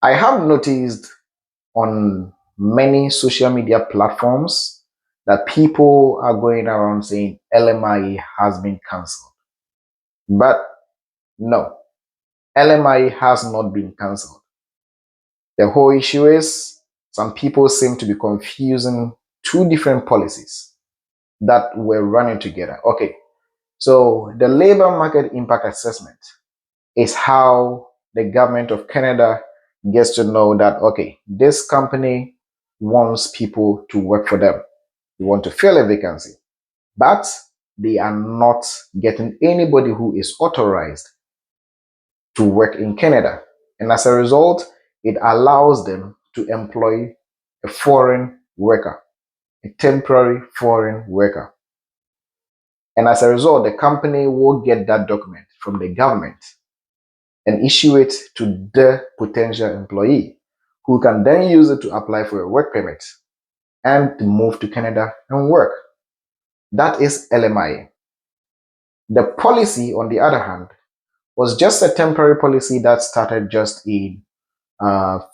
I have noticed on many social media platforms that people are going around saying LMIA has been cancelled. But no, LMIA has not been cancelled. The whole issue is some people seem to be confusing two different policies that were running together. Okay, so the labor market impact assessment is how the government of Canada gets to know that, okay, this company wants people to work for them. They want to fill a vacancy, but they are not getting anybody who is authorized to work in Canada. And as a result, it allows them to employ a foreign worker, a temporary foreign worker. And as a result, the company will get that document from the government and issue it to the potential employee, who can then use it to apply for a work permit and to move to Canada and work. That is LMIA. The policy, on the other hand, was just a temporary policy that started just in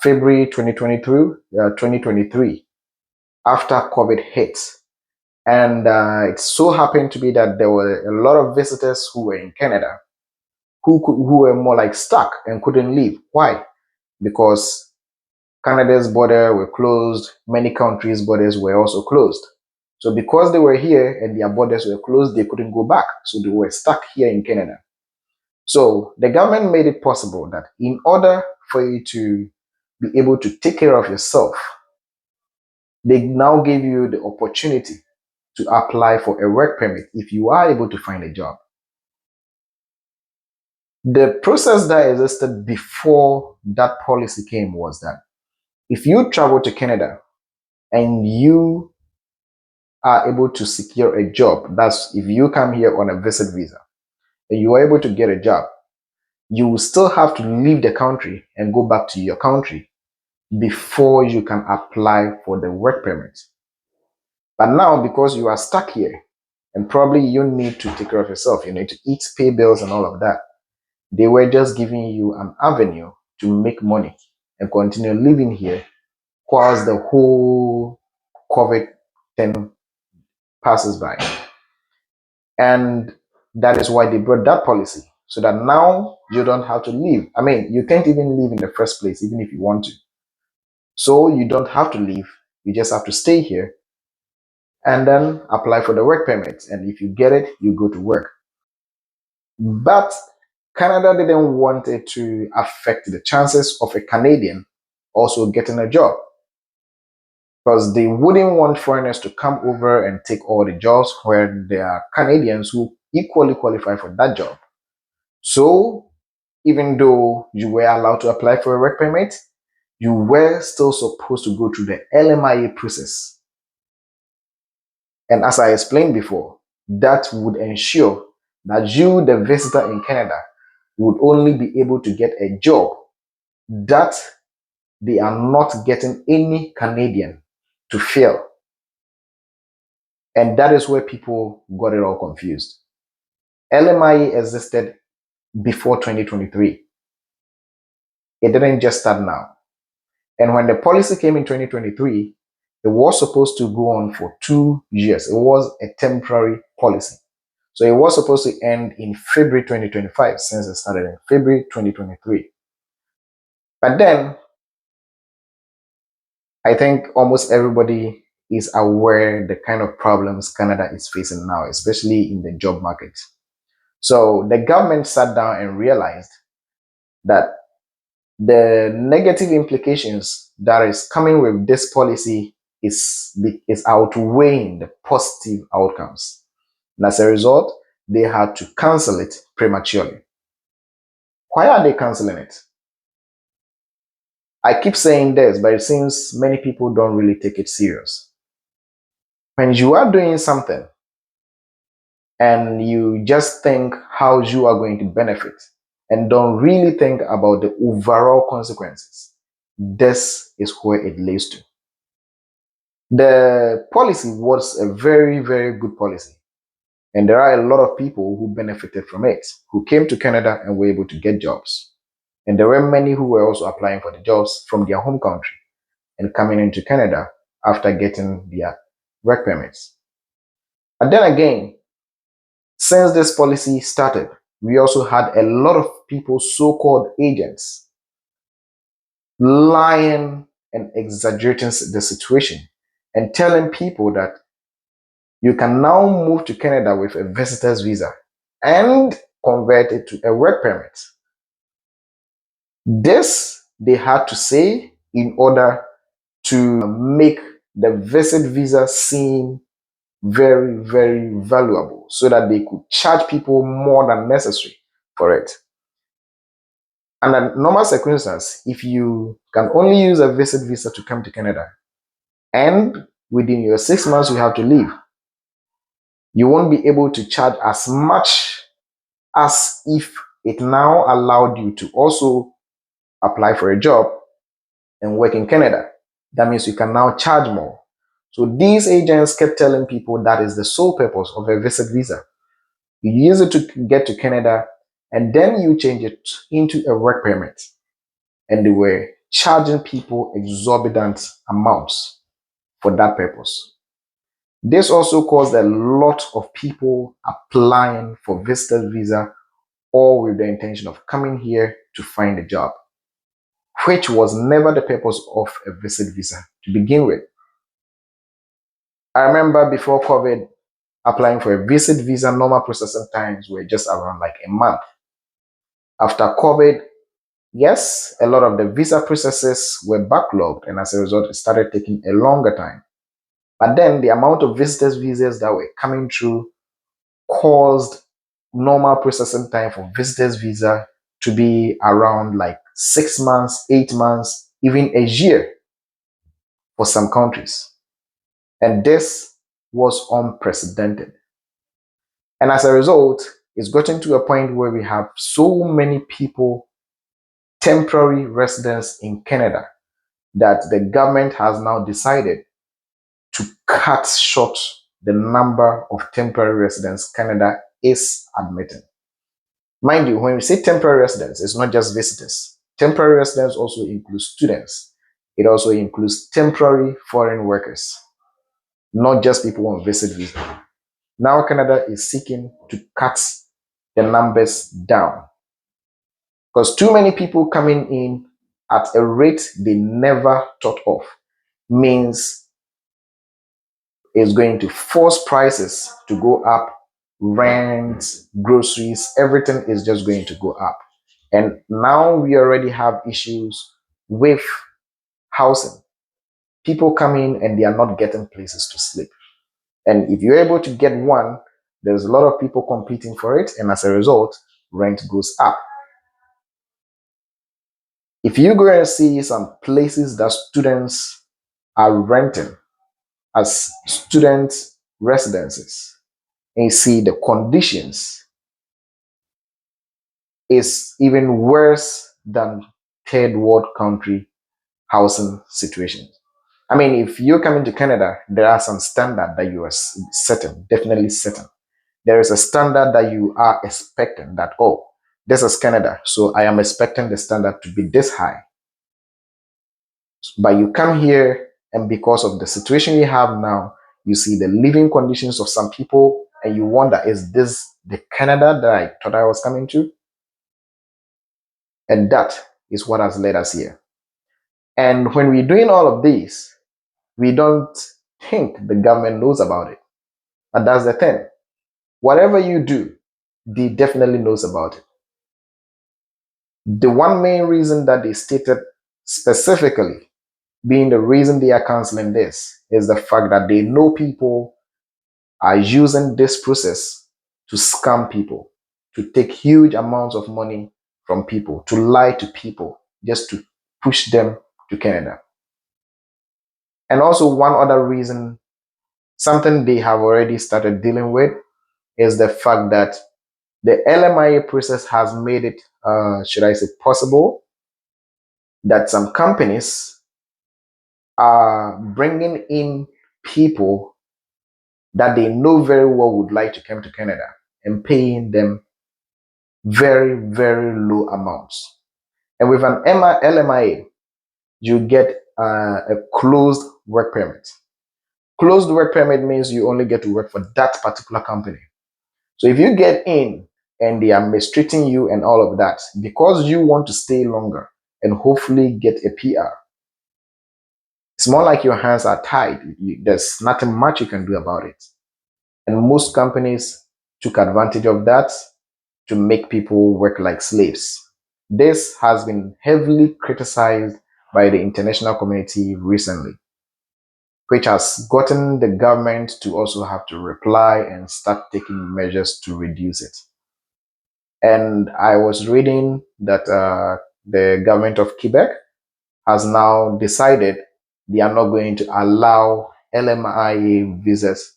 February 2023, after COVID hit. And it so happened to be that there were a lot of visitors who were in Canada who were more like stuck and couldn't leave. Why? Because Canada's border were closed, many countries' borders were also closed. So because they were here and their borders were closed, they couldn't go back. So they were stuck here in Canada. So the government made it possible that in order for you to be able to take care of yourself, they now give you the opportunity to apply for a work permit if you are able to find a job. The process that existed before that policy came was that if you travel to Canada and you are able to secure a job, that's if you come here on a visit visa and you are able to get a job, you will still have to leave the country and go back to your country before you can apply for the work permit. But now, because you are stuck here and probably you need to take care of yourself, you need to eat, pay bills, and all of that, they were just giving you an avenue to make money and continue living here whilst the whole COVID thing passes by. And that is why they brought that policy, so that now you don't have to leave. I mean, you can't even leave in the first place, even if you want to. So you don't have to leave. You just have to stay here and then apply for the work permit. And if you get it, you go to work. But Canada didn't want it to affect the chances of a Canadian also getting a job, because they wouldn't want foreigners to come over and take all the jobs where there are Canadians who equally qualify for that job. So even though you were allowed to apply for a work permit, you were still supposed to go through the LMIA process. And as I explained before, that would ensure that you, the visitor in Canada, would only be able to get a job that they are not getting any Canadian to fill. And that is where people got it all confused. LMIA existed before 2023. It didn't just start now. And when the policy came in 2023, it was supposed to go on for 2 years. It was a temporary policy. So it was supposed to end in February 2025, since it started in February 2023. But then, I think almost everybody is aware the kind of problems Canada is facing now, especially in the job market. So the government sat down and realized that the negative implications that is coming with this policy is outweighing the positive outcomes. And as a result, they had to cancel it prematurely. Why are they canceling it? I keep saying this, but it seems many people don't really take it serious. When you are doing something and you just think how you are going to benefit and don't really think about the overall consequences, this is where it leads to. The policy was a very, very good policy. And there are a lot of people who benefited from it, who came to Canada and were able to get jobs. And there were many who were also applying for the jobs from their home country and coming into Canada after getting their work permits. And then again, since this policy started, we also had a lot of people, so-called agents, lying and exaggerating the situation and telling people that you can now move to Canada with a visitor's visa and convert it to a work permit. This they had to say in order to make the visit visa seem very, very valuable so that they could charge people more than necessary for it. Under normal circumstances, if you can only use a visit visa to come to Canada and within your 6 months you have to leave, you won't be able to charge as much as if it now allowed you to also apply for a job and work in Canada. That means you can now charge more. So these agents kept telling people that is the sole purpose of a visit visa. You use it to get to Canada and then you change it into a work permit. And they were charging people exorbitant amounts for that purpose. This also caused a lot of people applying for visitor visa, all with the intention of coming here to find a job, which was never the purpose of a visit visa to begin with. I remember before COVID, applying for a visit visa, normal processing times were just around like a month. After COVID, yes, a lot of the visa processes were backlogged, and as a result, it started taking a longer time. But then the amount of visitors' visas that were coming through caused normal processing time for visitors' visa to be around like 6 months, 8 months, even a year for some countries. And this was unprecedented. And as a result, it's gotten to a point where we have so many people, temporary residents in Canada, that the government has now decided to cut short the number of temporary residents Canada is admitting. Mind you, when we say temporary residents, it's not just visitors. Temporary residents also include students. It also includes temporary foreign workers, not just people on visit visa. Now Canada is seeking to cut the numbers down because too many people coming in at a rate they never thought of means it's going to force prices to go up. Rent, groceries, everything is just going to go up. And now we already have issues with housing. People come in and they are not getting places to sleep. And if you're able to get one, there's a lot of people competing for it. And as a result, rent goes up. If you go and see some places that students are renting as student residences and you see the conditions is even worse than third world country housing situations. I mean, if you're coming to Canada, there are some standard that you are setting, definitely setting. There is a standard that you are expecting that, oh, this is Canada, so I am expecting the standard to be this high. But you come here, and because of the situation we have now, you see the living conditions of some people, and you wonder, is this the Canada that I thought I was coming to? And that is what has led us here. And when we're doing all of this, we don't think the government knows about it. But that's the thing. Whatever you do, they definitely knows about it. The one main reason that they stated specifically being the reason they are canceling this is the fact that they know people are using this process to scam people, to take huge amounts of money from people, to lie to people, just to push them to Canada. And also one other reason, something they have already started dealing with, is the fact that the LMIA process has made it, should I say, possible that some companies are bringing in people that they know very well would like to come to Canada and paying them very, very low amounts. And with an LMIA, you get a closed work permit. Closed work permit means you only get to work for that particular company. So if you get in and they are mistreating you and all of that, because you want to stay longer and hopefully get a PR, it's more like your hands are tied. There's nothing much you can do about it. And most companies took advantage of that to make people work like slaves. This has been heavily criticized by the international community recently, which has gotten the government to also have to reply and start taking measures to reduce it. And I was reading that the government of Quebec has now decided they are not going to allow LMIA visas,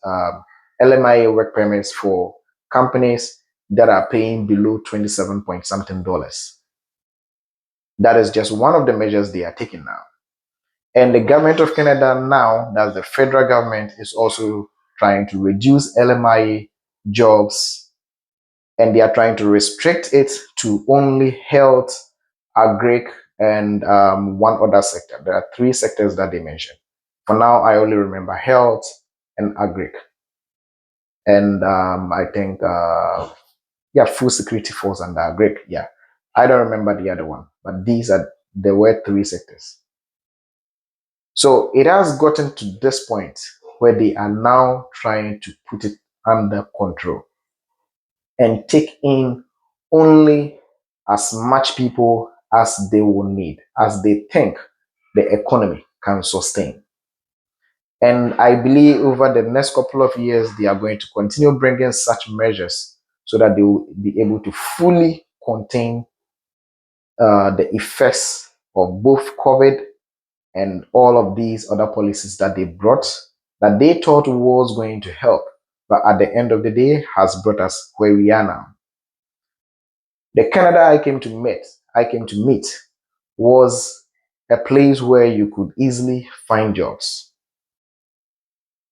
LMIA work permits for companies that are paying below 27 point something dollars. That is just one of the measures they are taking now. And the government of Canada now, that's the federal government, is also trying to reduce LMIA jobs, and they are trying to restrict it to only health, agric, and one other sector. There are three sectors that they mentioned. For now, I only remember health and agric. And I think, food security falls under agric. Yeah, I don't remember the other one, but there were three sectors. So it has gotten to this point where they are now trying to put it under control and take in only as much people as they will need, as they think the economy can sustain. And I believe over the next couple of years, they are going to continue bringing such measures so that they will be able to fully contain the effects of both COVID and all of these other policies that they brought that they thought was going to help, but at the end of the day has brought us where we are now. The Canada I came to meet was a place where you could easily find jobs.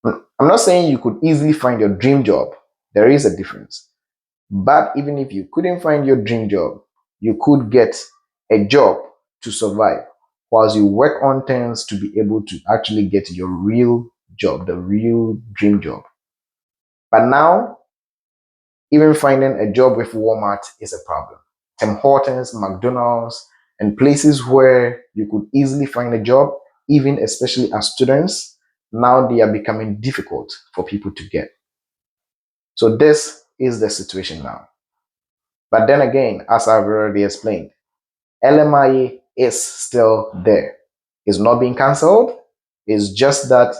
I'm not saying you could easily find your dream job. There is a difference. But even if you couldn't find your dream job, you could get a job to survive whilst you work on things to be able to actually get your real job, the real dream job. But now, even finding a job with Walmart is a problem. Tim Hortons, McDonald's, and places where you could easily find a job, even especially as students, now they are becoming difficult for people to get. So this is the situation now. But then again, as I've already explained, LMIA is still there. It's not being cancelled. It's just that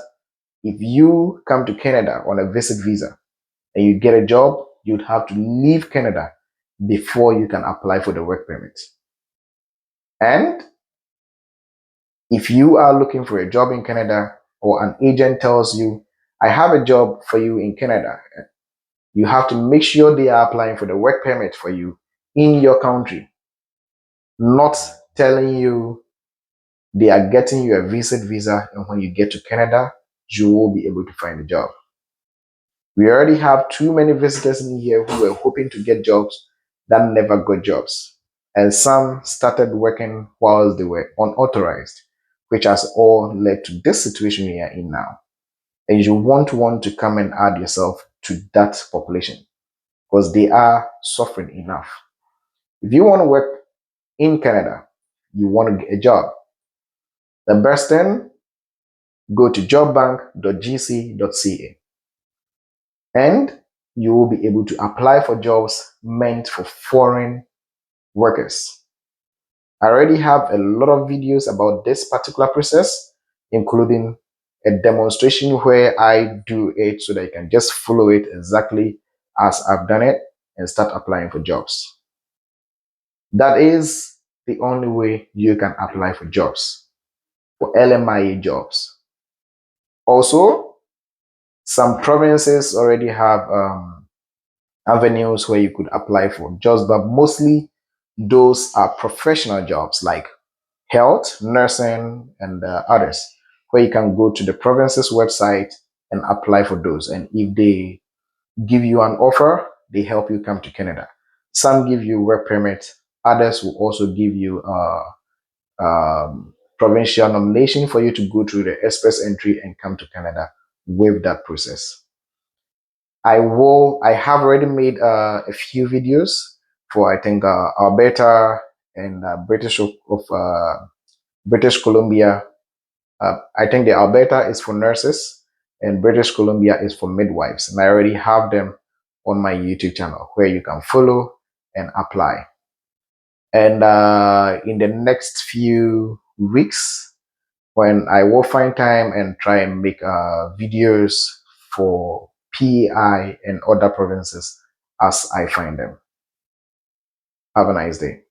if you come to Canada on a visit visa and you get a job, you'd have to leave Canada before you can apply for the work permit. And if you are looking for a job in Canada or an agent tells you, I have a job for you in Canada, you have to make sure they are applying for the work permit for you in your country, not telling you they are getting you a visit visa, and when you get to Canada, you will be able to find a job. We already have too many visitors in here who were hoping to get jobs that never got jobs. And some started working while they were unauthorized, which has all led to this situation we are in now. And you won't want to come and add yourself to that population because they are suffering enough. If you want to work in Canada, you want to get a job, the best thing, go to jobbank.gc.ca and you will be able to apply for jobs meant for foreign workers. I already have a lot of videos about this particular process, including a demonstration where I do it so that you can just follow it exactly as I've done it and start applying for jobs. That is the only way you can apply for jobs, for LMIA jobs. Also, some provinces already have avenues where you could apply for jobs, but mostly those are professional jobs like health, nursing, and others, where you can go to the province's website and apply for those. And if they give you an offer, they help you come to Canada. Some give you work permit, Others will also give you provincial nomination for you to go through the express entry and come to Canada with that process. I have already made a few videos for, I think, Alberta and British Columbia. I think the Alberta is for nurses and British Columbia is for midwives. And I already have them on my YouTube channel where you can follow and apply. And in the next few weeks, when I will find time and try and make videos for PEI and other provinces as I find them. Have a nice day.